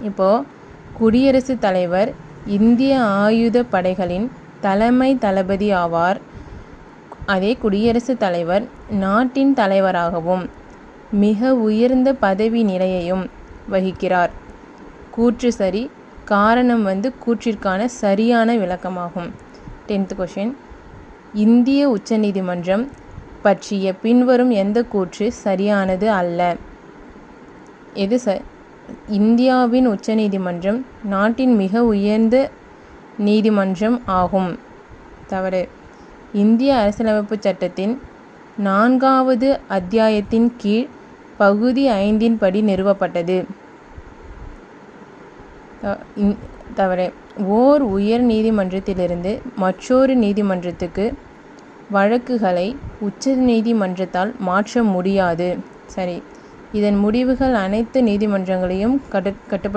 இப்போது குடியரசுத் தலைவர் இந்திய ஆயுத படைகளின் தலைமை தளபதி ஆவார். அதே குடியரசுத் தலைவர் நாட்டின் தலைவராகவும் மிக உயர்ந்த பதவி நிலையையும் வகிக்கிறார். கூற்று சரி. காரணம் கூற்றிற்கான சரியான விளக்கமாகும். 10th question. இந்திய உச்சநீதிமன்றம் பற்றிய பின்வரும் எந்த கூற்று சரியானது அல்ல? எது இந்தியாவின் உச்சநீதிமன்றம் நாட்டின் மிக உயர்ந்த நீதிமன்றம் ஆகும். தவறு. இந்திய அரசியலமைப்பு சட்டத்தின் 4வது அத்தியாயத்தின் கீழ் பகுதி 5 படி நிறுவப்பட்டது. தவறு. ஓர் உயர் நீதிமன்றத்திலிருந்து மற்றொரு நீதிமன்றத்துக்கு வழக்குகளை உச்ச நீதிமன்றத்தால் மாற்ற முடியாது. சரி. இதன் முடிவுகள் அனைத்து நீதிமன்றங்களையும் கட்டுப்படுத்த